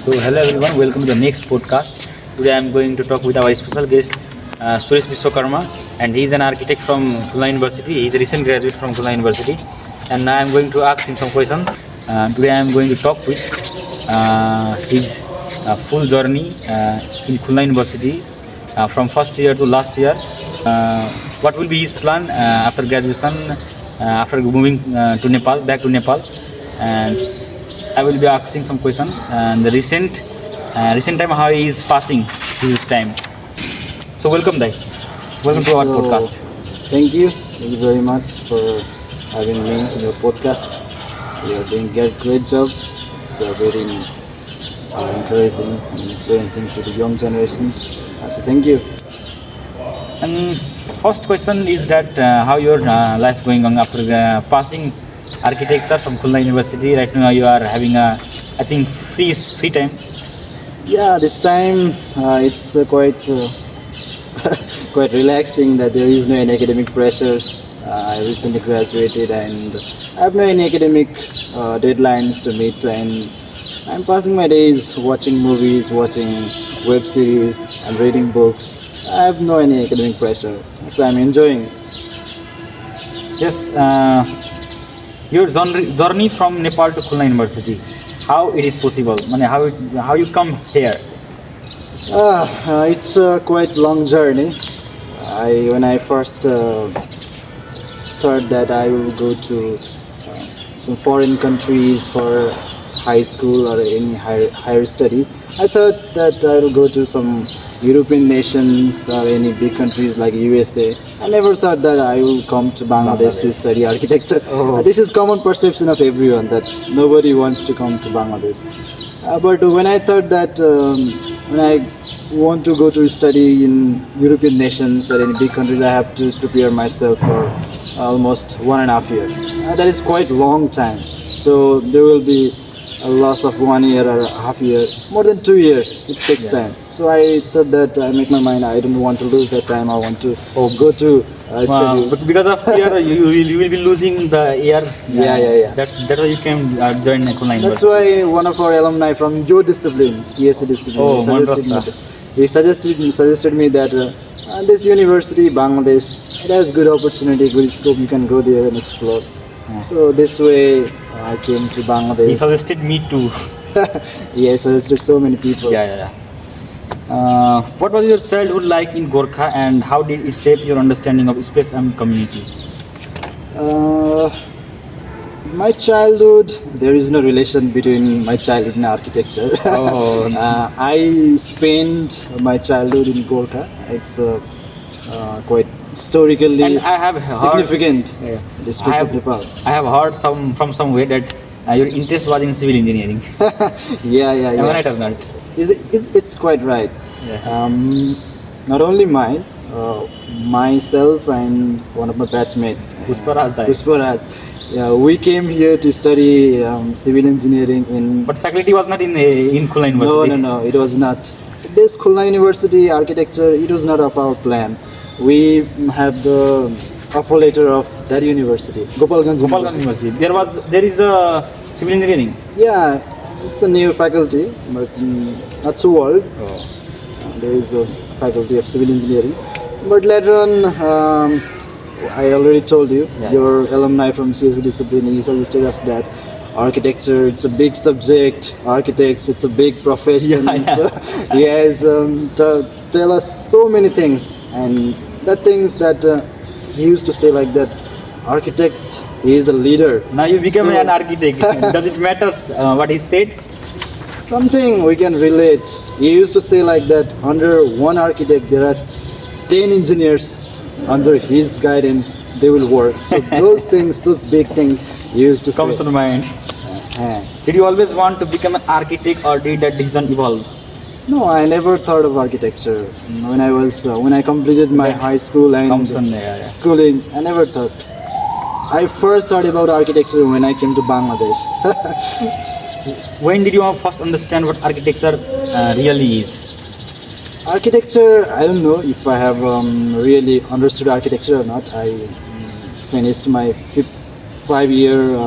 So, hello everyone, welcome to the next podcast. Today I am going to talk with our special guest, Suresh Biswokarma, and he is an architect from Khulna University. He is a recent graduate from Khulna University, and now I am going to ask him some questions. Today I am going to talk with his full journey in Khulna University from first year to last year. What will be his plan after graduation, after moving to Nepal, back to Nepal, and I will be asking some question and the recent time how he is passing his time. So welcome, Dai. Welcome to our podcast. Thank you. Thank you very much for having me in your podcast. You are doing a great job. It's very encouraging and influencing to the young generations. So thank you. And first question is that how your life going on after passing architecture from Khulna University. Right now you are having I think free time. Yeah, this time it's quite relaxing that there is no any academic pressures. I recently graduated and I have no any academic deadlines to meet, and I'm passing my days watching movies, watching web series, and reading books. I have no any academic pressure, so I'm enjoying. Yes, your journey from Nepal to Khulna University, how it is possible? I mean, how you come here? It's a quite long journey. When I first thought that I will go to some foreign countries for high school or any higher studies, I thought that I will go to some European nations or any big countries like USA. I never thought that I will come to Bangladesh to study architecture. Oh. This is common perception of everyone that nobody wants to come to Bangladesh. But when I thought that when I want to go to study in European nations or any big countries, I have to prepare myself for almost 1.5 years. That is quite long time. So there will be a loss of 1 year or half year, more than 2 years. It takes time. So I thought that I make my mind. I don't want to lose that time. I want to go to study. But because of fear, you will be losing the year. Yeah. That's why you can join Khulna University. That's why one of our alumni from your discipline, CSC discipline, he suggested me that this university, Bangladesh, it has good opportunity, good scope. You can go there and explore. So this way, I came to Bangladesh. He suggested me too. Yeah, suggested so many people. Yeah. What was your childhood like in Gorkha, and how did it shape your understanding of space and community? My childhood, there is no relation between my childhood and architecture. Oh. I spent my childhood in Gorkha. It's quite historically And I have significant heard, district of Nepal. I have heard from somewhere that your interest was in civil engineering. Yeah. Am I right or not? It's quite right. Yeah. Not only mine, myself and one of my batchmates, Pushparaj. Yeah, we came here to study civil engineering in. But faculty was not in Khulna University. No, it was not. This Khulna University architecture, it was not of our plan. We have the offer letter of that university, Gopalganj University. There is a civil engineering. Yeah, it's a new faculty, but not so old. Oh. There is a faculty of civil engineering. But later on, I already told you, your alumni from CSC discipline, he suggested us that architecture, it's a big subject, architects, it's a big profession. Yeah. So he has tell us so many things, and the things that he used to say like that, architect, he is a leader. Now you become an architect. Does it matter what he said? Something we can relate. He used to say like that, under one architect there are 10 engineers under his guidance, they will work. So those things, those big things he used to Comes say. to mind. Did you always want to become an architect, or did that decision evolve? No, I never thought of architecture. When I completed my high school and schooling, I never thought. I first thought about architecture when I came to Bangladesh. When did you first understand what architecture really is? Architecture, I don't know if I have really understood architecture or not. I finished my 5-year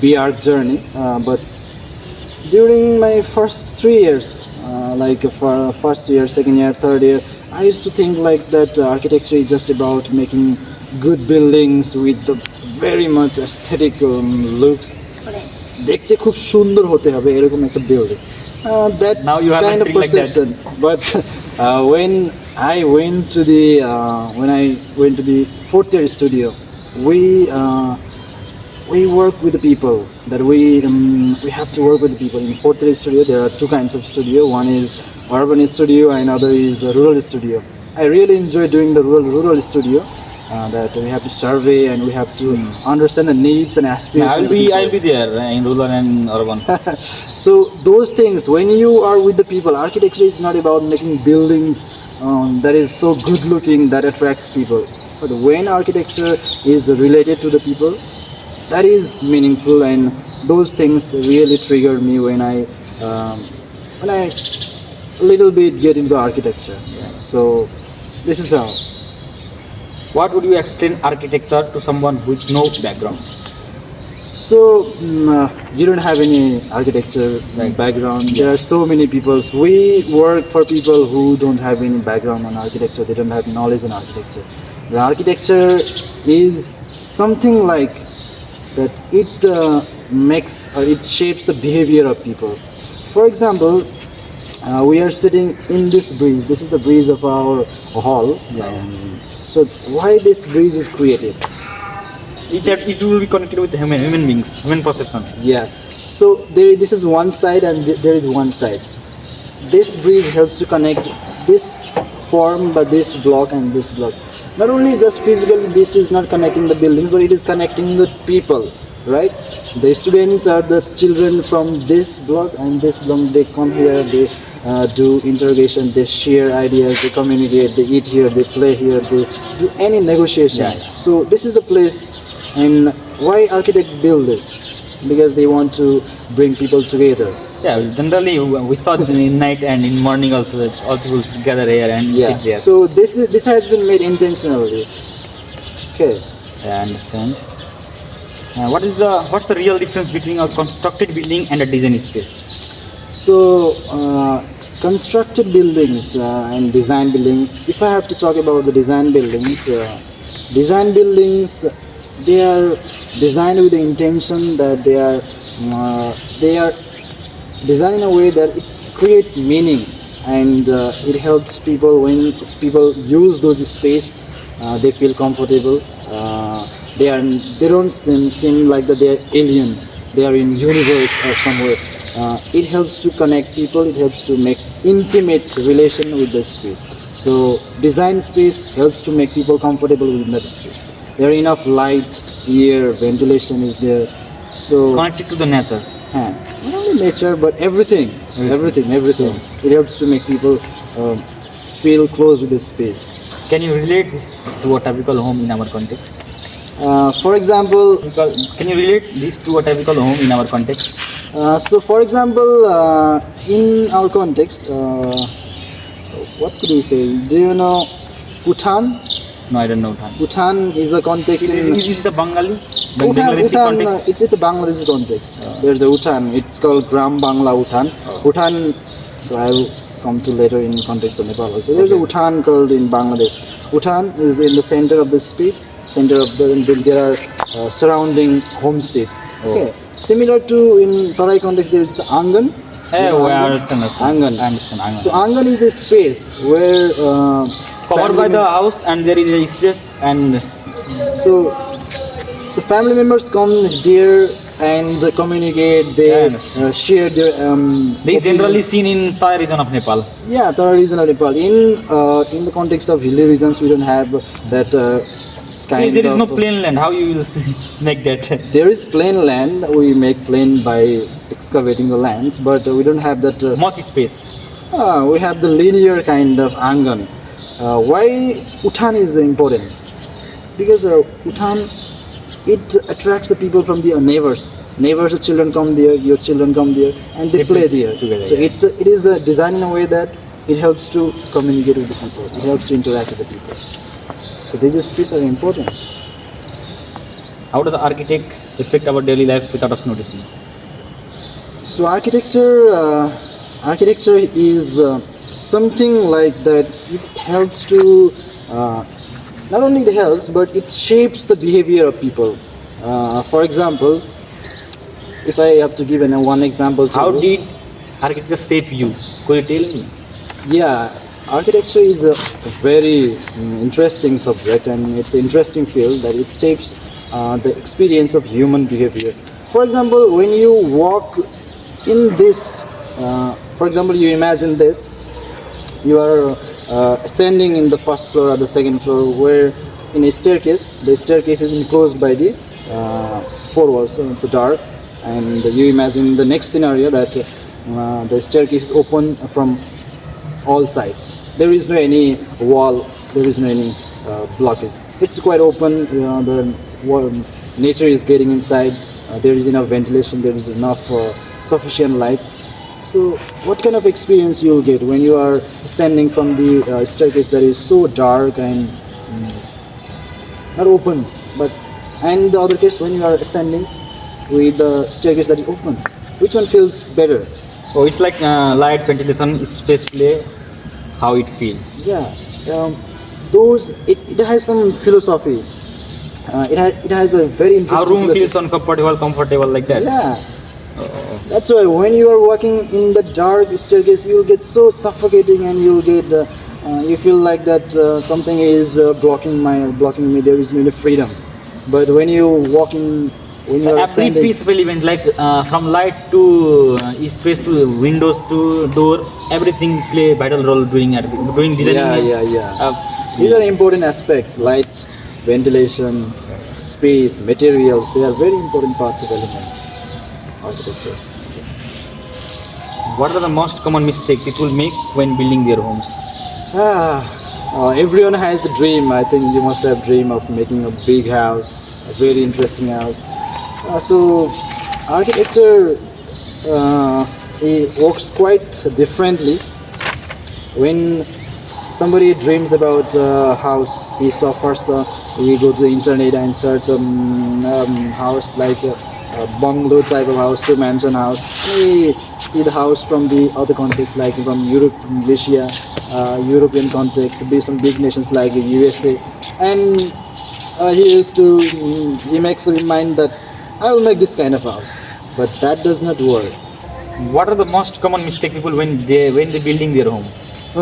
BArch journey, but During my first 3 years, like for first year, second year, third year, I used to think like that architecture is just about making good buildings with the very much aesthetic looks. দেখতে খুব সুন্দর হতে হবে এরকম একটা building. That Now you have a kind of trick like that. perception. But when I went to the fourth year studio, we work with the people that we have to work with the people. In fourth year studio there are two kinds of studio. One is urban studio and other is rural studio. I really enjoy doing the rural studio. That we have to survey and we have to understand the needs and aspirations. I'll be there in rural and urban. So those things, when you are with the people, architecture is not about making buildings that is so good looking that attracts people. But when architecture is related to the people, that is meaningful, and those things really trigger me when I little bit get into architecture. So this is how. What would you explain architecture to someone with no background? So you don't have any architecture background. There are so many people. We work for people who don't have any background on architecture. They don't have knowledge in architecture. The architecture is something like that. It makes or it shapes the behavior of people. For example, we are sitting in this breeze. This is the breeze of our hall. So why this breeze is created? It will be connected with human beings, human perception. Yeah. So this is one side and there is one side. This breeze helps to connect this form by this block and this block. Not only just physically, this is not connecting the buildings, but it is connecting the people, right? The students are the children from this block and this block. They come here, they do interrogation, they share ideas, they communicate, they eat here, they play here, they do any negotiation. So this is the place. And why architects build this? Because they want to bring people together. Yeah, generally we saw it in night and in morning also that all people gather here and sit there. So this has been made intentionally. Okay. Yeah, I understand. What's the real difference between a constructed building and a design space? So constructed buildings and design building. If I have to talk about the design buildings, they are designed with the intention that they are designed in a way that it creates meaning, and it helps people. When people use those space, they feel comfortable. They don't seem like that they are alien. They are in universe or somewhere. It helps to connect people. It helps to make intimate relation with the space. So design space helps to make people comfortable within that space. There are enough light, air, ventilation is there. So Connected to the nature. Not only nature but everything. It helps to make people feel close with the space. Can you relate this to a typical home in our context? For example, Can you relate this to a typical home in our context? so for example, in our context, what could we say? Do you know Bhutan? No, I don't know. Bhutan is a context Is in it the Bengali? Bhutan, context? it's a Bangladeshi context. There's a Bhutan. It's called Gram Bangla Bhutan. Bhutan. So I'll come to later in context of Nepal also. There's a Bhutan called in Bangladesh. Bhutan is in the center of the space. There are surrounding homestays. Okay. Similar to in Tarai context, there is the Angan. Hey, You know I Angan? understand. Angan. I understand. Angan. So Angan is a space where Covered by the house and there is a space and so family members come here and they communicate. I They understand. share their. this is generally seen in Thai region of Nepal. Yeah, Tara region of Nepal. In the context of hilly regions, we don't have that kind There is of. no plain land. How you will make that? There is plain land. We make plain by excavating the lands, but we don't have that. Much space. We have the linear kind of angan. Why Bhutan is important? Because Bhutan, it attracts the people from the neighbors. Neighbors, the children come there, your children come there, and they play there together, So yeah. it is designed in a way that it helps to communicate with the people. It helps to interact with the people. So these spaces are important. How does architect affect our daily life without us noticing? So architecture is something like that. It helps to not only it helps, but it shapes the behavior of people. For example, if I have to give one example to How you, did architecture shape you? Could you tell me? yeah, architecture is a very interesting subject, and it's an interesting field that it shapes the experience of human behavior. For example, when you walk in this, for example, you imagine this, you are ascending in the first floor or the second floor, where in a staircase, the staircase is enclosed by the four walls, so it's dark, and you imagine the next scenario that the staircase is open from all sides. There is no any wall, there is no any blockage. It's quite open. The nature is getting inside. There is enough ventilation. There is enough sufficient light. So, what kind of experience you'll get when you are ascending from the staircase that is so dark and not open, but and the other case when you are ascending with the staircase that is open, which one feels better? Oh, it's like light, ventilation, space play, how it feels. Yeah, those it has some philosophy. It has a very interesting. How room philosophy. feels comfortable like that. Yeah, Oh. that's why when you are walking in the dark staircase, you'll get so suffocating, and you'll get you feel like that something is blocking me. There is no freedom. But when you walk in, when you are Every ascending, peaceful event, like from light to space to windows to door, everything play vital role during designing. yeah. These are important aspects: light, ventilation, space, materials. They are very important parts of element architecture. What are the most common mistake people make when building their homes? Everyone has the dream. I think you must have dream of making a big house, a very interesting house. So architecture it works quite differently. When somebody dreams about a house, he saw first we go to the internet and search a house like a bungalow type of house to mansion house. We see the house from the other context, like from Europe, Asia, European context, be some big nations like USA, and he makes a mind that I will make this kind of house, but that does not work. What are the most common mistake people when they building their home?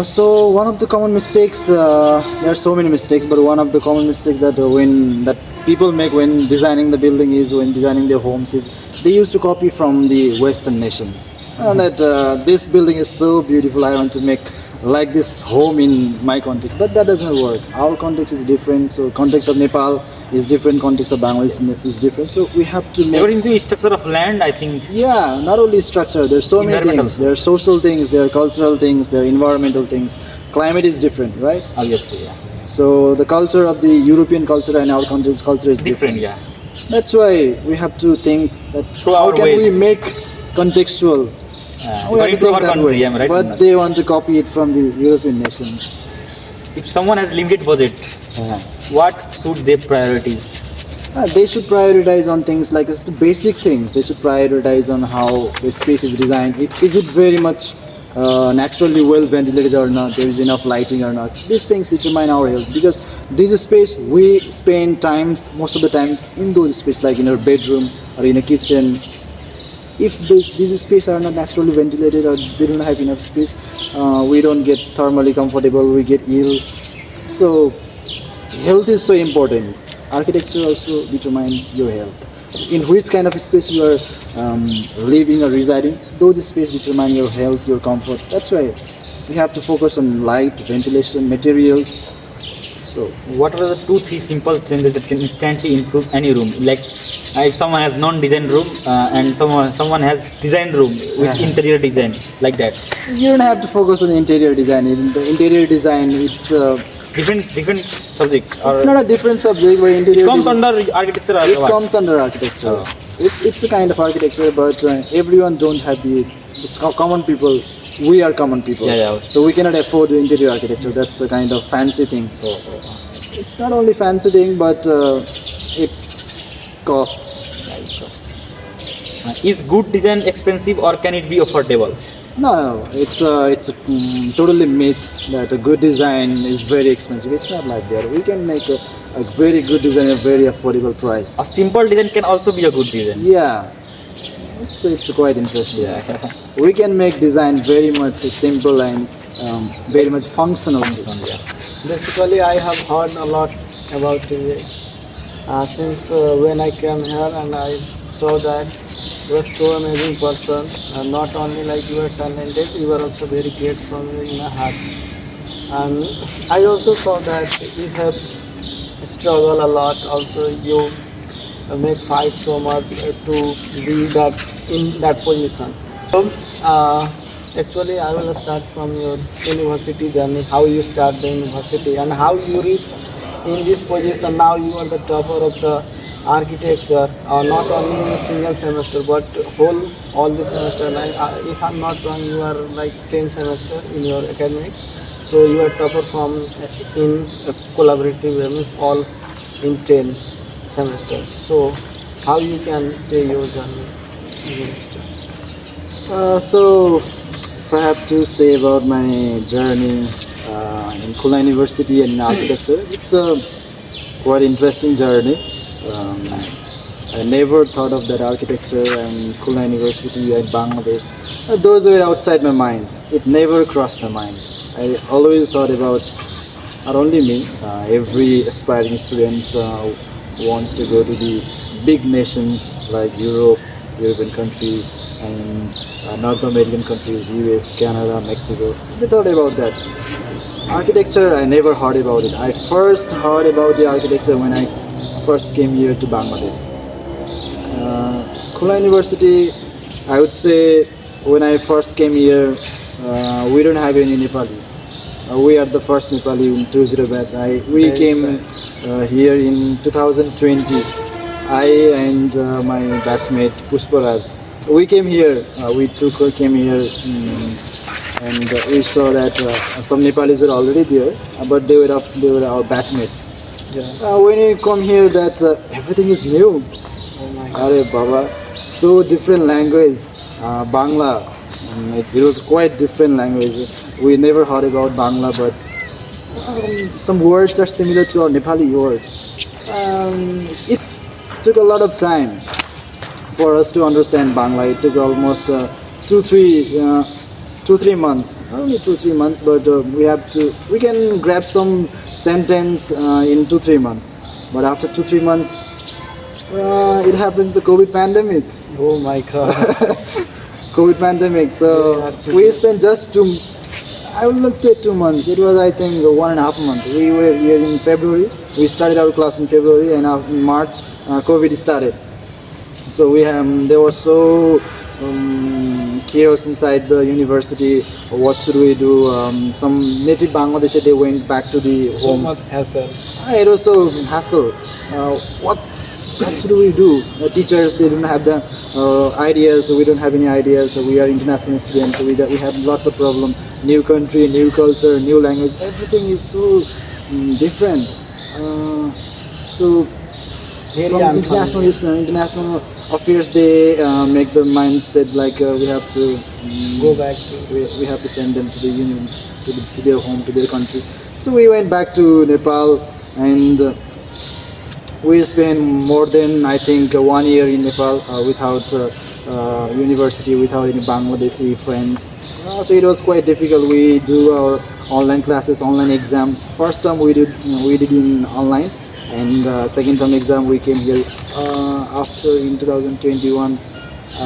So one of the common mistakes, there are so many mistakes, but one of the common mistakes that people make when designing the building is when designing their homes is they used to copy from the Western nations. And that this building is so beautiful, I want to make like this home in my context, but that doesn't work. Our context is different, so context of Nepal is different, context of Bangladesh is different. So we have to make. According to the structure of land, I think. Yeah, not only structure. There's so many Environmental. things. There are social things. There are cultural things. There are environmental things. Climate is different, right? Obviously, yeah. So the culture of the European culture and our country's culture is Different, yeah. That's why we have to think that Through how our can ways. we make contextual. We have to According to think our that country, way. am I right? But they want to copy it from the European nations. If someone has limited budget, what should they priorities? They should prioritize on things like it's the basic things. They should prioritize on how the space is designed. Is it very much naturally well ventilated or not? There is enough lighting or not? These things determine our health, because this is space we spend times, most of the times in those spaces, like in our bedroom or in a kitchen. If these spaces are not naturally ventilated or they don't have enough space, we don't get thermally comfortable, we get ill. So health is so important. Architecture also determines your health. In which kind of space you are living or residing, those space determine your health, your comfort. That's why we have to focus on light, ventilation, materials. So What are the 2-3 simple changes that can instantly improve any room? Like if someone has non-designed room and someone has designed room with interior design, like that. you don't have to focus on the interior design. In the interior design, Different subjects. it's not a different subject, but interior It comes design, under architecture or it what? comes under architecture. Oh. It's a kind of architecture, but everyone don't have it's common people. We are common people, Yeah. so we cannot afford the interior architecture. That's a kind of fancy thing. It's not only fancy thing, but it costs. Yeah, it costs. Is good design expensive or can it be affordable? No, it's totally myth that a good design is very expensive. It's not like that. We can make a very good design at a very affordable price. A simple design can also be a good design. Yeah, it's quite interesting. Yeah. We can make design very much simple and very much functional. Yeah. Basically, I have heard a lot about it since when I came here and I saw that you are so amazing person. Not only like you are talented, you are also very great from your inner heart. And I also saw that you have struggled a lot. Also, you make fight so much to be that in that position. So, actually, I will start from your university journey. How you start the university and how you reach in this position. Now you are the topper of the architecture, not only in a single semester but all the semester. Like if I'm not wrong, you are like 10 semester in your academics. So you are topper from in a collaborative means all in 10 semester. So how you can say your journey in next? So, if I have to say about my journey in Khulna University and in architecture, it's a quite interesting journey. I never thought of that architecture and Khulna University at Bangladesh. Those were outside my mind. It never crossed my mind. I always thought about not only me, every aspiring student wants to go to the big nations like Europe, European countries, and North American countries, US, Canada, Mexico. They thought about that. Architecture, I never heard about it. I first heard about the architecture when I first came here to Bangladesh. Khulna University, I would say when I first came here, we don't have any Nepali. We are the first Nepali in 20 batch. We came here in 2020. I and my batchmate Pushparaj, we came here. Came here, and we saw that some Nepalis were already there, but they were our batchmates. Yeah. When you come here, that everything is new. Oh my God. Arey Baba, so different language, Bangla. It was quite different language. We never heard about Bangla, but some words are similar to our Nepali words. It took a lot of time for us to understand Bangla. It took almost 2-3 months. Only 2-3 months, but we can grab some sentence in 2-3 months. But after 2-3 months, it happens the COVID pandemic. Oh my God. COVID pandemic. So Yeah, we spent just I will not say 2 months. It was, I think, 1.5 months. We were here in February. We started our class in February, and in March, COVID started. So there was so chaos inside the university. What should we do? Some native Bangladeshi, they went back to the So home. much hassle. It was so hassle. What should we do? The teachers, they don't have the ideas. We don't have any ideas. We are international students. So we have lots of problem. New country, new culture, new language. Everything is so different. So Very from international affairs, they make the mindset like we have to Go back to we have to send them to the union, to their home, to their country. So we went back to Nepal, and we spent more than, I think, 1 year in Nepal without university, without any Bangladeshi friends. So it was quite difficult. We do our online classes, online exams. First term we did in online, and second term exam we came here after in 2021.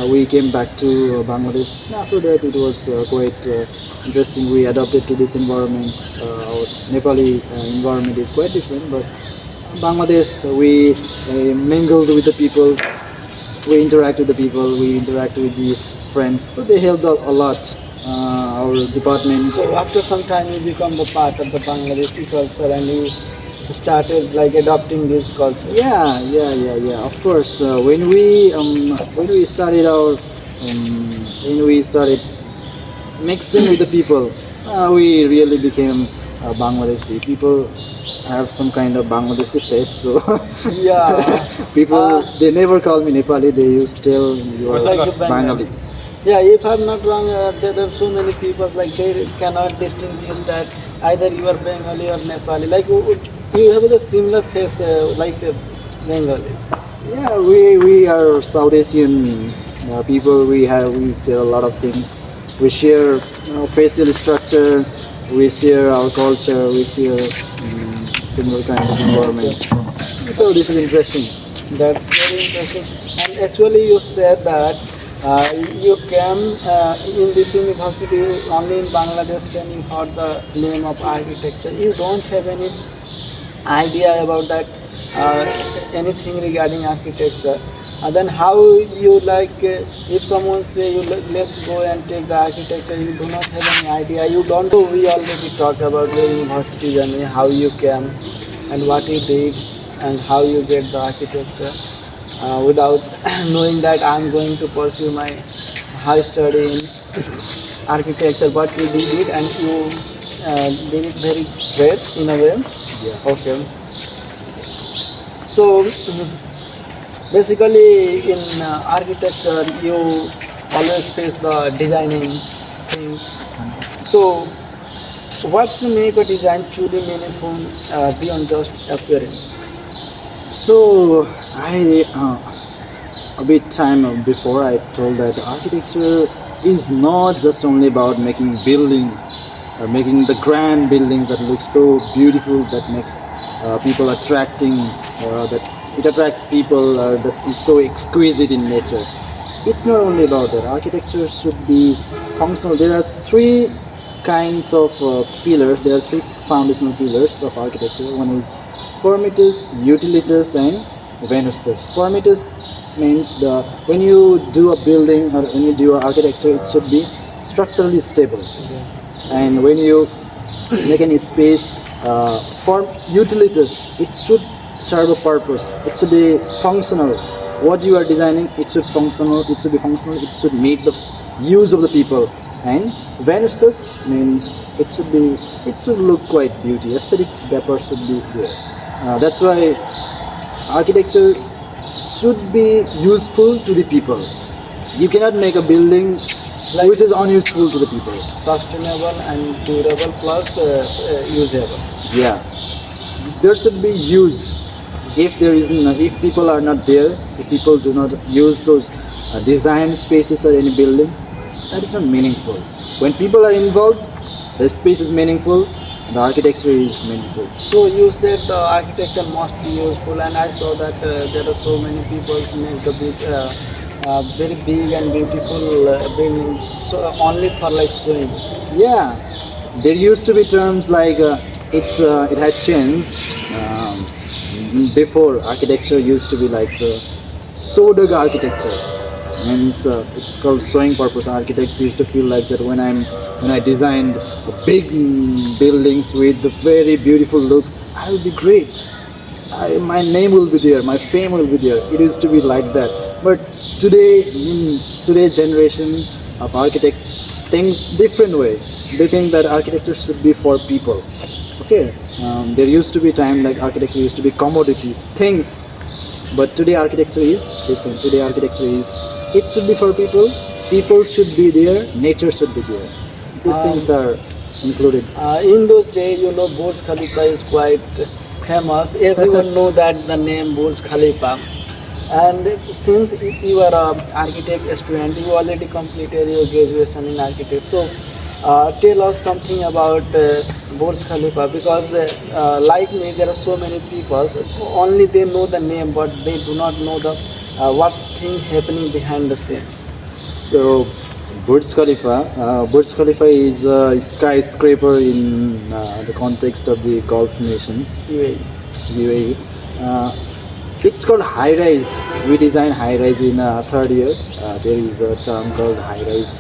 We came back to Bangladesh. And after that, it was quite interesting. We adapted to this environment. Our Nepali environment is quite different, but Bangladesh, we mingled with the people. We interact with the people. We interact with the friends. So they helped a lot. Our department. So after some time you become the part of the Bangladeshi culture and you started like adopting this culture. Yeah. Of course, when we started mixing with the people, we really became Bangladeshi people. I have some kind of Bangladeshi face, so Yeah. people they never call me Nepali. They used to tell you are It's like a Bengali. Yeah, if I'm not wrong, there are so many people like they cannot distinguish that either you are Bengali or Nepali. Like you have the similar face like Bengali. Yeah, we are South Asian people. We share a lot of things. We share facial structure. We share our culture. We share similar kind of environment. So this is interesting. That's very interesting. And actually, you said that you came in this university only in Bangladesh. Then you heard the name of architecture. You don't have any idea about that anything regarding architecture. Then how you like if someone say you let's go and take the architecture, you do not have any idea, you don't know. We already talked about the university journey, how you came and what you did and how you get the architecture without knowing that I'm going to pursue my high study in architecture, but you did it and you did it very great in a way. Yeah. Okay. So basically in architecture you always face the designing things. So what's make a design truly meaningful beyond just appearance? So I a bit time before I told that architecture is not just only about making buildings or making the grand buildings that look so beautiful that makes people attracting that it attracts people that is so exquisite in nature. It's not only about that. Architecture should be functional. There are three kinds of pillars. There are three foundational pillars of architecture. One is formatus, utilitas, and venustus. Formatus means when you do a building or when you do architecture, it should be structurally stable. And when you make any space, for utilitas, it should serve a purpose. It should be functional. What you are designing, it should functional. It should be functional. It should meet the use of the people. And venustus means it should look quite beauty. Aesthetic purpose should be there. That's why architecture should be useful to the people. You cannot make a building which is unuseful to the people. Sustainable and durable plus usable. Yeah, there should be use. If people are not there, if people do not use those design spaces or any building, that is not meaningful. When people are involved, the space is meaningful, the architecture is meaningful. So you said the architecture must be useful, and I saw that there are so many people make the very big and beautiful building, so only for like showing. Yeah, there used to be terms like it had changed. Before architecture used to be like Sodog architecture. Means it's called showing purpose. Architects used to feel like that when I designed big buildings with a very beautiful look, I will be great. My name will be there, my fame will be there. It used to be like that. But today, in today's generation of architects, think different way. They think that architecture should be for people. Okay, there used to be time like architecture used to be commodity things, but today architecture is different. Today architecture is it should be for people. People should be there. Nature should be there. These things are included. In those days, Burj Khalifa is quite famous. Everyone know that the name Burj Khalifa. And since you are an architect student, you already completed your graduation in architecture. So tell us something about Burj Khalifa, because like me, there are so many people. Only they know the name, but they do not know the what's thing happening behind the scene. So Burj Khalifa is a skyscraper in the context of the Gulf nations. UAE. It's called high rise. We design high rise in third year. There is a term called high rise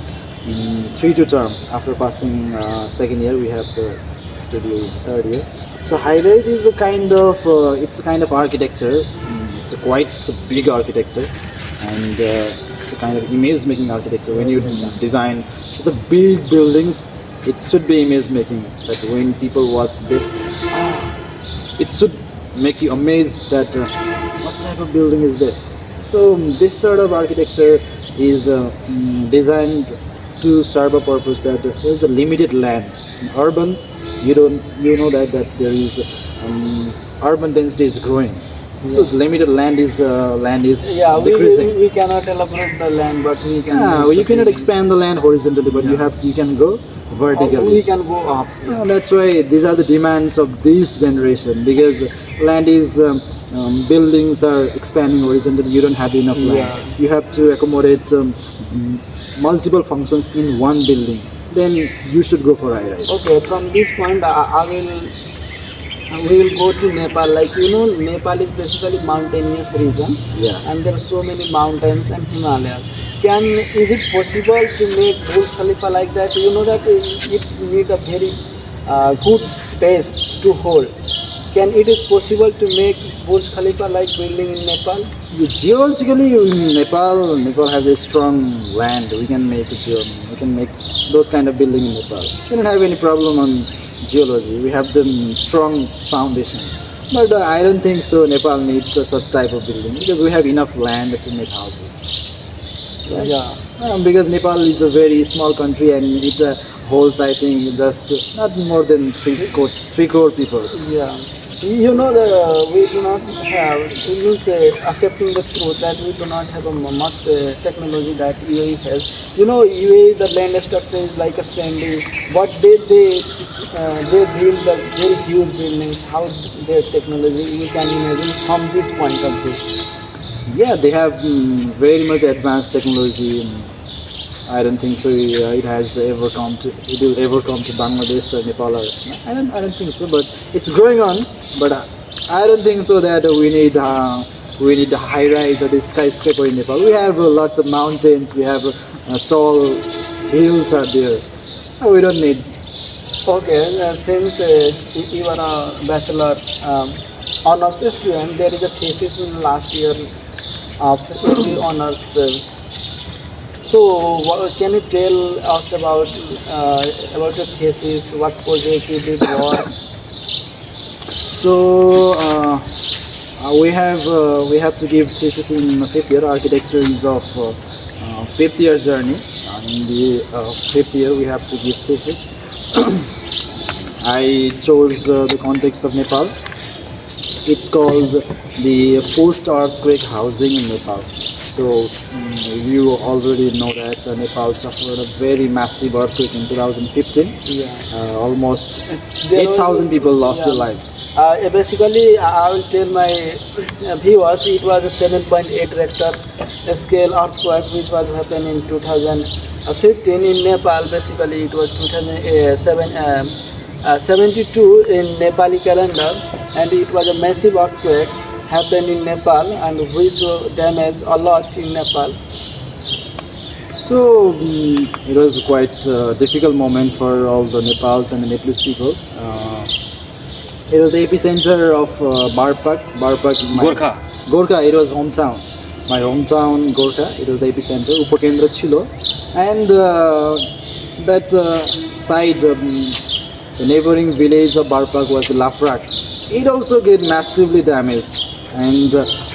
in 3-2 term. After passing second year, we have the studio in third year. So high rise is a kind of architecture. It's a big architecture, and it's a kind of image making architecture. When you design just a big buildings, it should be image making. That when people watch this, it should make you amazed that what type of building is this. So this sort of architecture is designed to serve a purpose that there's a limited land. In urban, you know that there is urban density is growing. So the limited land is Yeah, decreasing. we cannot elaborate the land, but we can. Yeah, you cannot expand the land horizontally, but you can go vertically. We can go up. That's why these are the demands of this generation, because land is buildings are expanding horizontally. You don't have enough land. Yeah. You have to accommodate multiple functions in one building. Then you should go for high rise. Okay, from this point, we will go to Nepal. Like you know, Nepal is basically mountainous region, Yeah. and there are so many mountains and Himalayas. Is it possible to make Burj Khalifa like that? You know that it's need a very good space to hold. It is possible to make Burj Khalifa like building in Nepal? Geologically, Nepal has a strong land. We can make those kind of building in Nepal. We don't have any problem on geology. We have the strong foundation. But I don't think so. Nepal needs such type of building because we have enough land to make houses. Right? Yeah. Because Nepal is a very small country and it holds, I think, just not more than 3 crore people. Yeah. You know that we do not have, it means accepting the truth that we do not have a much technology that UAE has. You know, UAE, the land structure is like a sandy, but they build the very huge buildings. How their technology, you can imagine from this point of view. Yeah, they have very much advanced technology. I don't think so. It will ever come to Bangladesh or Nepal. I don't think so. But it's growing on. But I don't think so that we need the high rise or the skyscraper in Nepal. We have lots of mountains. We have tall hills are there. We don't need. Okay, since you are a bachelor honors student, there is a thesis in last year of the honors. So, can you tell us about your thesis? What project you did work? So we have to give thesis in 5th year. Architecture is of 5th year journey. In the 5th year, we have to give thesis. I chose the context of Nepal. It's called the post-earthquake housing in Nepal. So you already know that Nepal suffered a very massive earthquake in 2015. Yeah. Almost 8,000 people lost their lives. Basically, I will tell my viewers it was a 7.8 Richter scale earthquake which was happened in 2015 in Nepal. Basically, it was 72 in Nepali calendar, and it was a massive earthquake happened in Nepal and which damaged a lot in Nepal. So it was quite a difficult moment for all the Nepals and the Nepalese people. It was the epicenter of Barpak, Gorkha. Gorkha, it was hometown. My hometown, Gorkha, it was the epicenter. Upakendra Chilo. And that side, the neighboring village of Barpak was Laprak. It also get massively damaged. And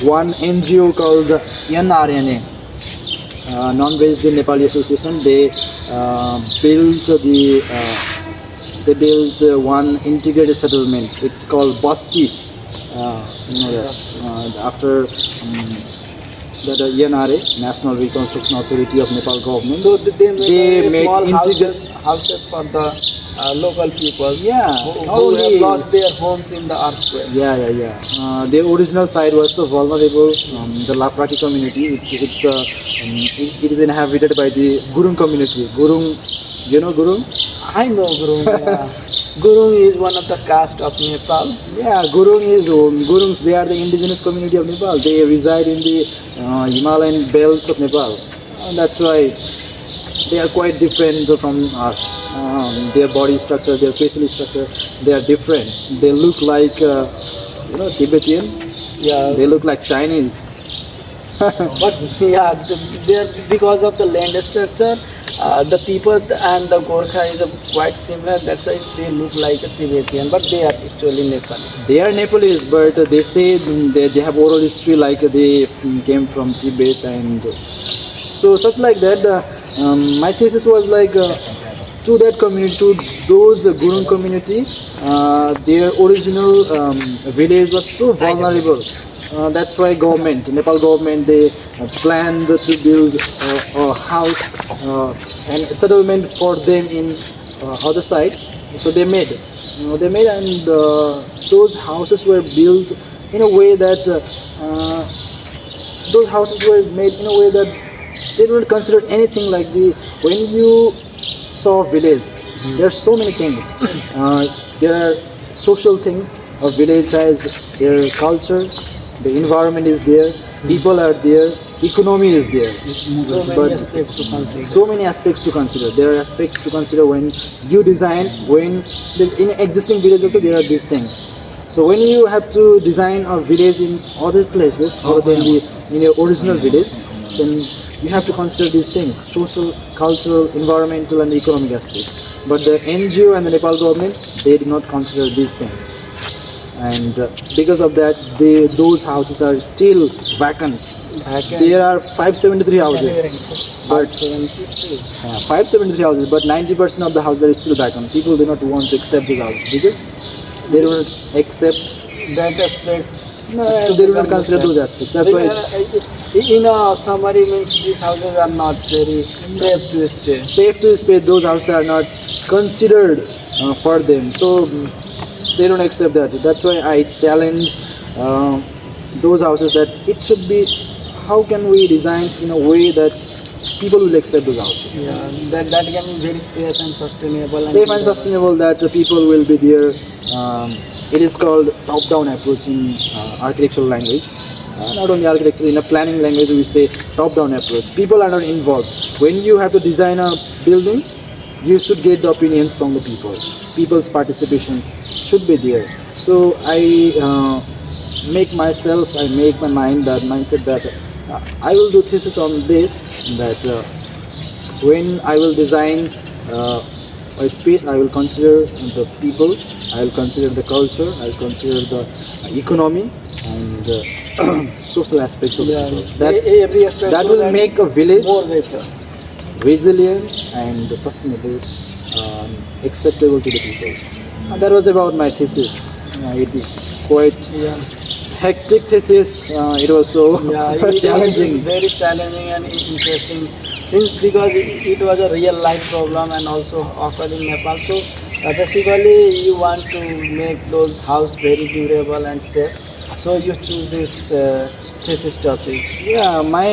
one NGO called NRNA, Non-Resident Nepali Association, they built one integrated settlement. It's called Basti. You know that after that NRA, National Reconstruction Authority of Nepal government. So they made small integrated houses for the local people. Yeah, who have lost their homes in the earthquake. Yeah. The original site was so vulnerable. The Lapraki community, it is inhabited by the Gurung community. Gurung, you know Gurung? I know Gurung. Yeah. Gurung is one of the caste of Nepal. Yeah, Gurungs. They are the indigenous community of Nepal. They reside in the Himalayan belts of Nepal. That's why they are quite different from us. Their body structure, their facial structure, they are different. They look like Tibetan. Yeah. They look like Chinese. But yeah, there because of the land structure, the people and the Gorkha is quite similar. That's why they look like a Tibetan, but they are actually Nepali. They are Nepalese, but they say they have oral history like they came from Tibet, and so such like that. My thesis was like to that community, to those Gurung community, their original village was so vulnerable. That's why Nepal government, they planned to build a house and settlement for them in other side. So they made, and those houses were built in a way that those houses were made in a way that they don't consider anything like the when you saw village. There are so many things. There are social things. A village has their culture, the environment is there, people are there, economy is there. So many aspects to consider. So many aspects to consider. There are aspects to consider when you design. When in existing village also there are these things. So when you have to design a village in other places other than in your original village, then you have to consider these things: social, cultural, environmental, and economic aspects. But the NGO and the Nepal government, they did not consider these things, and because of that, those houses are still vacant. There are 573 houses, but 573 houses, but 90% of the houses are still vacant. People do not want to accept those houses because they don't accept. That aspects. No, they do not consider those aspects. That's why. In a summary, means these houses are not very safe to stay. Safe to stay, those houses are not considered for them, so they don't accept that. That's why I challenge those houses that it should be, how can we design in a way that people will accept those houses. Yeah, that can be very safe and sustainable. Safe and sustainable, that people will be there. It is called top-down approach in architectural language. Not only architecture, in a planning language we say top-down approach. People are not involved. When you have to design a building, you should get the opinions from the people. People's participation should be there. So I make my mindset that I will do thesis on this, that when I will design a space, I will consider the people, I will consider the culture, I will consider the economy and social aspects of the people. Every aspect That will make a village more better. resilient and sustainable, acceptable to the people. And that was about my thesis. It is quite hectic thesis. It was so challenging. Very challenging and interesting. Since because it was a real life problem and also occurred in Nepal. So basically you want to make those houses very durable and safe. So you choose this thesis topic. Yeah, my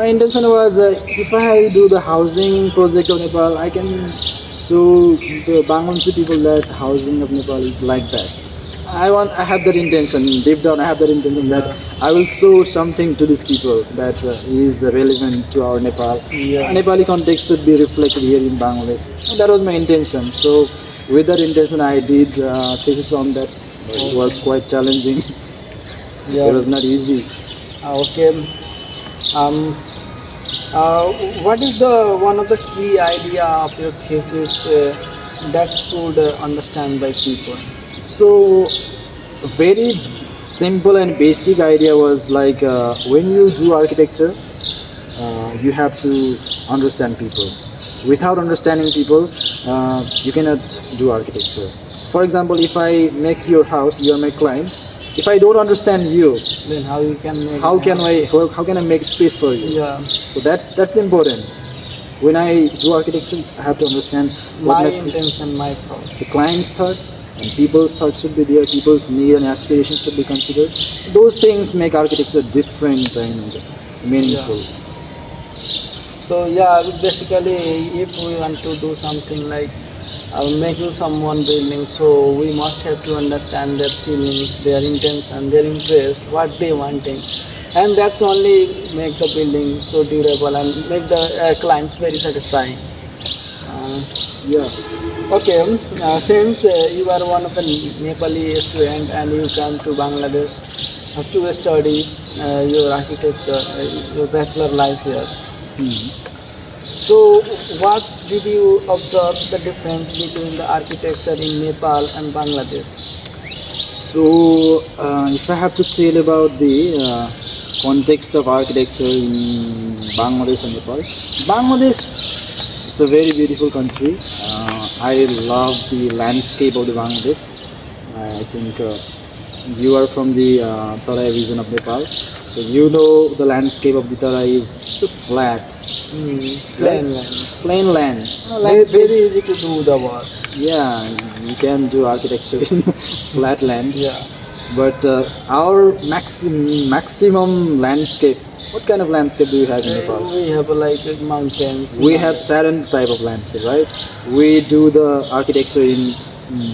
intention was if I do the housing project of Nepal, I can show the Bangladeshi people that housing of Nepal is like that. I have that intention deep down. I have that intention that I will show something to these people that is relevant to our Nepal. Nepali context should be reflected here in Bangladesh. And that was my intention. So with that intention, I did thesis on that. It was quite challenging. It was not easy. Okay. What is the one of the key idea of your thesis that should understand by people? So a very simple and basic idea was like when you do architecture, you have to understand people. Without understanding people, you cannot do architecture. For example, if I make your house, you are my client. If I don't understand you, Then how you can make how can I make space for you? Yeah. So that's important. When I do architecture, I have to understand what My my intention, my thought. the client's thought and people's thought should be there. People's need and aspirations should be considered. Those things make architecture different and meaningful. So yeah, basically, if we want to do something like making someone building, so we must have to understand their feelings, their intention, their interest, what they wanting, and that's only make the building so durable and make the clients very satisfying. Yeah. Okay, since you are one of the Nepali student and you come to Bangladesh, to study your architecture, your bachelor life here. So, what did you observe the difference between the architecture in Nepal and Bangladesh? So, if I have to tell about the context of architecture in Bangladesh and Nepal, Bangladesh, it's a very beautiful country. I love the landscape of the Bangladesh. I think you are from the Tarai region of Nepal, so you know the landscape of the Tarai is so flat, Plain land. plain land. Very easy to do the work. Yeah, you can do architecture in flat land. Yeah. But our maximum landscape, what kind of landscape do you have in Nepal? We have like mountains. We have terrain type of landscape, right? We do the architecture in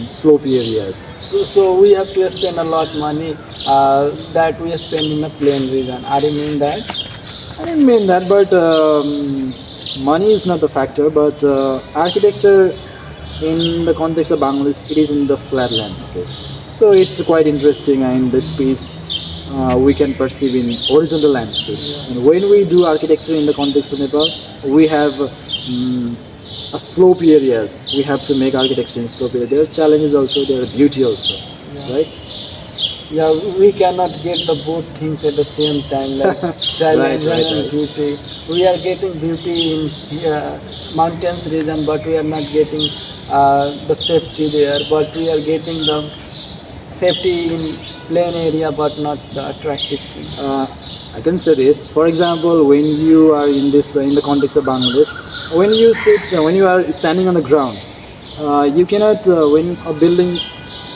slopey areas. So we have to spend a lot money that we spend in a plain region. Are you mean that? I didn't mean that, but money is not the factor. But architecture in the context of Bangladesh, it is in the flat landscape. So it's quite interesting, and the space we can perceive in horizontal landscape. And when we do architecture in the context of Nepal, we have a slope areas. We have to make architecture in slope areas. There are challenges also, there are beauty also, right? Yeah, we cannot get the both things at the same time, like challenge right, and right. beauty. We are getting beauty in mountains region, but we are not getting the safety there. But we are getting the safety in plain area, but not the attractive thing. I can say this. For example, when you are in this in the context of Bangladesh, when you sit, when you are standing on the ground, you cannot. When a building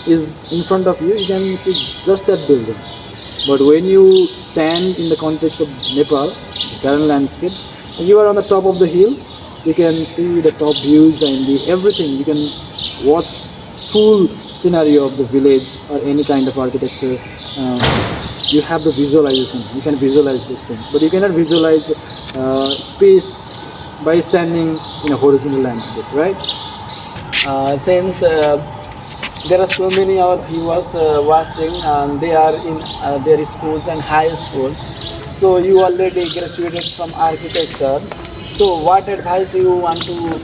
is in front of you, you can see just that building. But when you stand in the context of Nepal, the terrain landscape, you are on the top of the hill. You can see the top views and the everything. You can watch full scenario of the village or any kind of architecture. You have the visualization. You can visualize these things, but you cannot visualize space by standing in a horizontal landscape, right? Since there are so many our viewers watching, and they are in their schools and high school. So you already graduated from architecture. So what advice you want to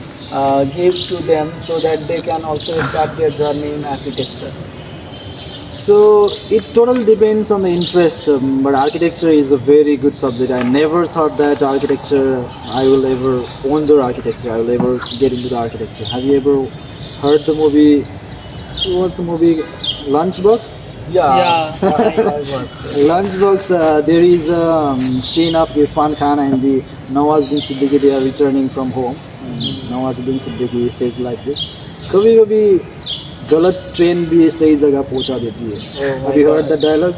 give to them so that they can also start their journey in architecture? So it totally depends on the interest, but architecture is a very good subject. I never thought that architecture, I will ever wonder architecture, I will ever get into the architecture. Have you ever heard the movie, what was the movie, Lunchbox? Yeah. Lunchbox, there is a scene of Irfan Khan and the Nawazuddin Siddiqui, they are returning from home. And Nawazuddin Siddiqui says like this, कभी कभी गलत train भी सही जगह पहुंचा देती है. Have you heard that dialogue?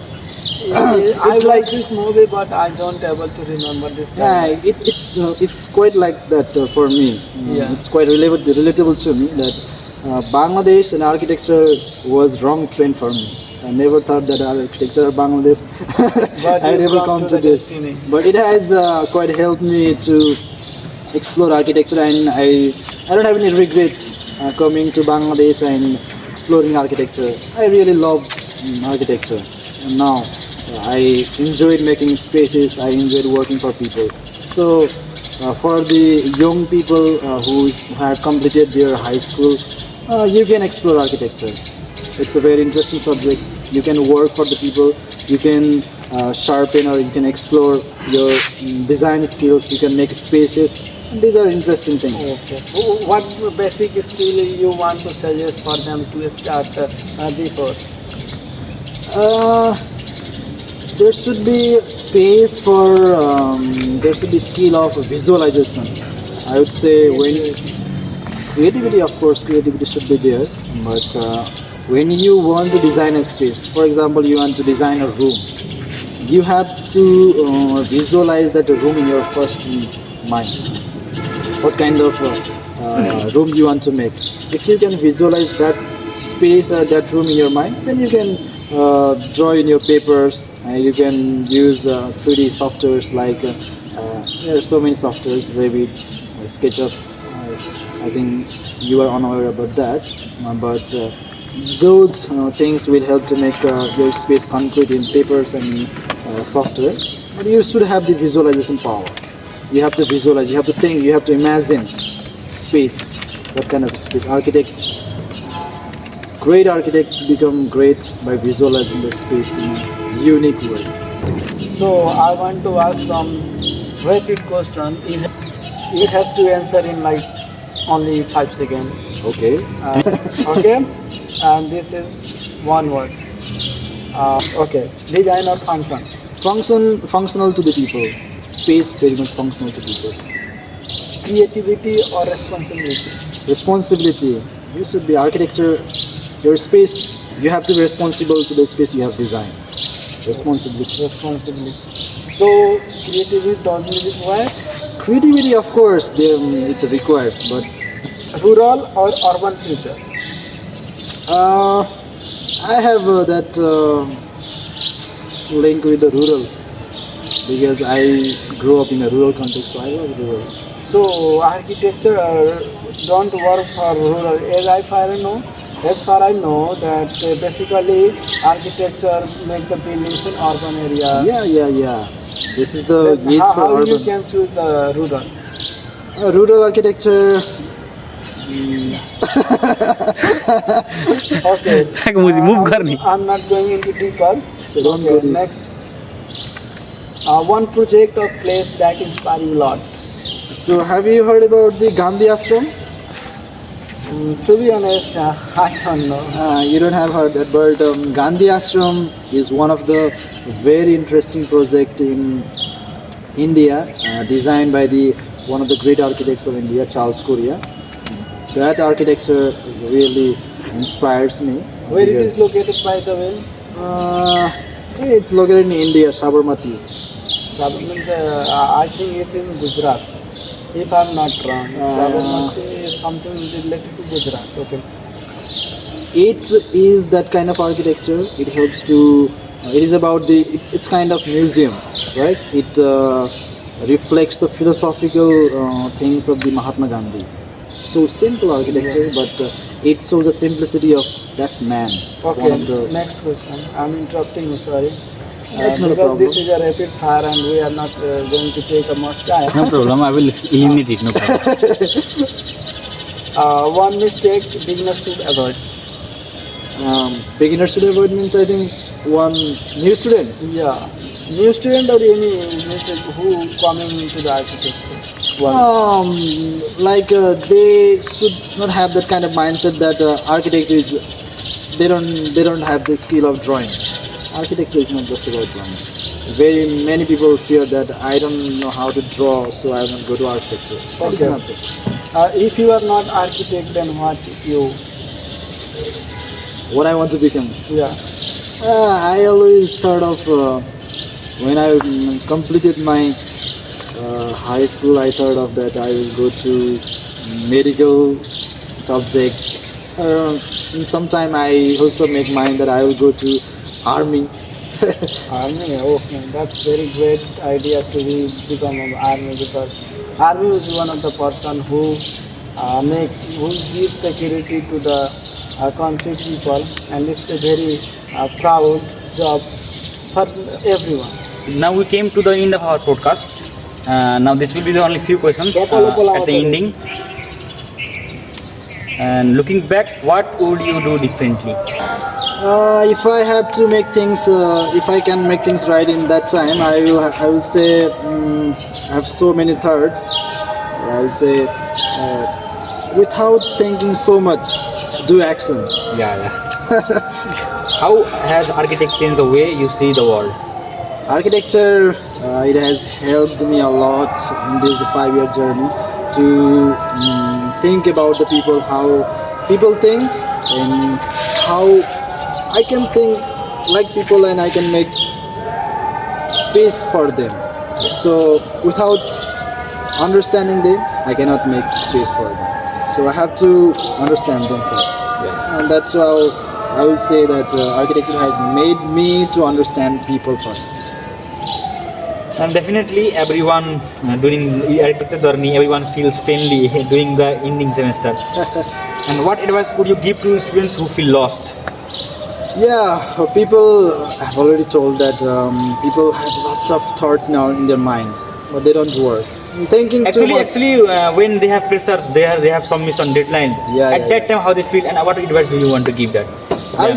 I like this movie, but I don't able to remember this. Yeah, it's quite like that for me. Yeah. It's quite relatable to me that Bangladesh and architecture was wrong trend for me. I never thought that architecture of Bangladesh I'd you ever come to the this. destiny. But it has quite helped me to explore architecture, and I don't have any regret coming to Bangladesh and exploring architecture. I really love architecture, and now I enjoyed making spaces. I enjoyed working for people. So for the young people who have completed their high school, you can explore architecture. It's a very interesting subject. You can work for the people. You can sharpen, or you can explore your design skills. You can make spaces. These are interesting things. Okay. What basic skill you want to suggest for them to start before? There should be space for, there should be skill of visualization. I would say when creativity, of course, creativity should be there. But when you want to design a space, for example, you want to design a room, you have to visualize that room in your first mind. What kind of room you want to make. If you can visualize that space or that room in your mind, then you can draw in your papers. You can use 3D softwares like there are so many softwares, Revit, SketchUp. I think you are unaware about that, but those things will help to make your space concrete in papers and software. But you should have the visualization power. You have to visualize, you have to think, you have to imagine space. What kind of space? Great architects become great by visualizing the space in a unique way. So I want to ask some rapid question. You have to answer in like only 5 seconds. Okay. Okay, and this is one word. Okay, design or function. Functional to the people. Space very much functional to people. Creativity or responsibility. Responsibility. You should be architecture. Your space. You have to be responsible to the space you have designed. Responsibility. Responsibility. So creativity doesn't require. Creativity, of course, it requires, but Rural or urban future. I have that link with the rural because I grew up in a rural context, so I love rural. So architecture don't work for rural. As far I know that basically architecture make the buildings in urban area. Yeah. This is the Then age for how you urban. can choose the rural? Rural architecture. Okay. Move garni. I'm not going into deeper. So don't go Okay, deep. next. One project or place that inspire you a lot. So have you heard about the Gandhi Ashram? To be honest, I don't know. You don't have heard that, but Gandhi Ashram is one of the very interesting project in India, designed by the one of the great architects of India, Charles Correa. That architecture really inspires me. Where it because, is located, by the way? it's located in India, Sabarmati. Means, I think it's in Gujarat. If I'm not wrong, Sabarmati is something related to Gujarat. Okay. It is that kind of architecture. It helps to. It is about the. It's kind of museum, right? It reflects the philosophical things of the Mahatma Gandhi. So simple architecture, but it shows the simplicity of that man. Okay. One of the, Next question. I'm interrupting you. Sorry. That's not a Because problem. this is a rapid fire and we are not going to take a much time. No problem. I will eliminate it. No problem. One mistake beginners should avoid. beginner should avoid means I think one new students. Yeah. New student or any mistake who coming into the architecture? They should not have that kind of mindset that architect is they don't have the skill of drawing. Architecture is not just about drawing. Very many people fear that I don't know how to draw, so I will go to architecture. That is Okay. not it. If you are not architect, then what you? What I want to become. Yeah. I always thought of when I completed my high school. I thought of that I will go to medical subjects. In some time I also make mind that I will go to army. Army, okay, that's very great idea to become an army because army is one of the person who gives security to the country people, and it's a very proud job for everyone. Now we came to the end of our podcast. Now this will be the only few questions at the ending. And looking back, what would you do differently? If I have to make things, if I can make things right in that time, I will say I have so many thoughts. I will say without thinking so much, do action. Yeah. How has architecture changed the way you see the world? Architecture, it has helped me a lot in this 5-year journey to think about the people, how people think, and how I can think like people and I can make space for them. So without understanding them, I cannot make space for them. So I have to understand them first. Yeah. And that's how I will say that architecture has made me to understand people first. And definitely everyone during architecture journey, everyone feels painly during the ending semester. And what advice would you give to students who feel lost? Yeah, people have already told that people have lots of thoughts now in their mind, but they don't work. Thinking too much. When they have pressure, they have submission deadline. At that time, how they feel, and what advice do you want to give that? I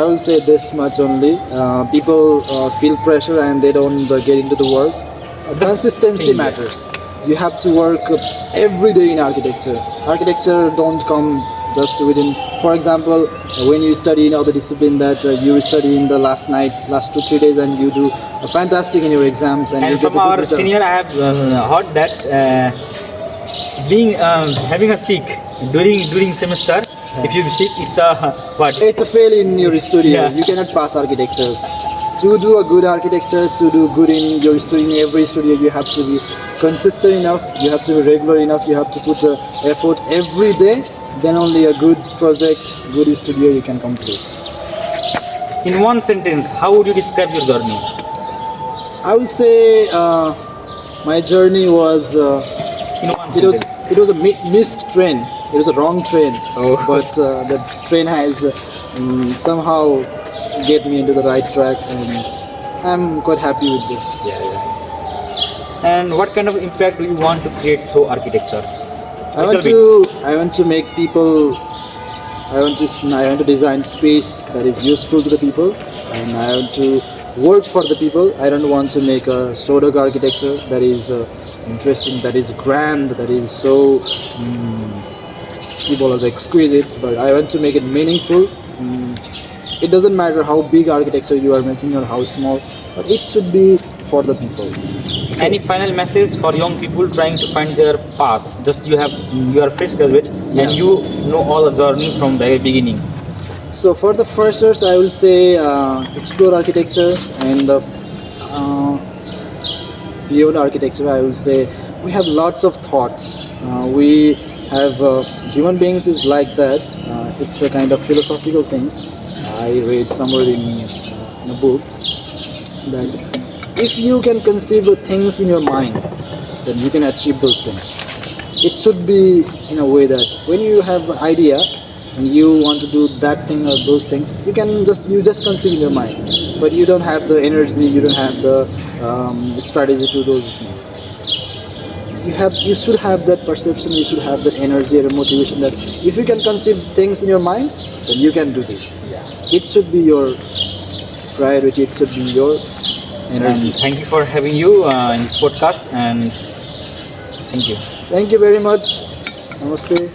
will say this much only. People feel pressure and they don't get into the work. Consistency matters. You have to work every day in architecture. Architecture don't come just within. For example, when you study in other discipline that you study in the last 2-3 days and you do fantastic in your exams and you get from the good our results. senior, I have heard that being having a sick during semester, if you sick, it's a what? It's a fail in your studio. Yeah. You cannot pass architecture. To do a good architecture, to do good in your studio, in every studio, you have to be consistent enough. You have to be regular enough. You have to put effort every day. Then only a good project, good studio you can complete. In one sentence, how would you describe your journey? I will say my journey was In one sentence. it was a missed train. It was a wrong train, but the train has somehow get me into the right track, and I'm quite happy with this. And what kind of impact do you want to create through architecture? I want to make people. I want to design space that is useful to the people, and I want to work for the people. I don't want to make a pseudo architecture that is interesting, that is grand, that is so people are exquisite. But I want to make it meaningful. It doesn't matter how big architecture you are making or how small, but it should be for the people. Any final message for young people trying to find their path? Just you are fresh graduate and you know all the journey from the beginning. So for the freshers, I will say explore architecture, and beyond architecture, I will say we have lots of thoughts. We have human beings is like that. It's a kind of philosophical things. I read somewhere in a book that if you can conceive of things in your mind, then you can achieve those things. It should be in a way that when you have an idea and you want to do that thing or those things, you just conceive in your mind, but you don't have the energy, you don't have the strategy to do those things. You should have that perception, you should have that energy or motivation that if you can conceive things in your mind, then you can do this. It should be your priority, it should be your energy. And thank you for having you in this podcast, and thank you. Thank you very much. Namaste.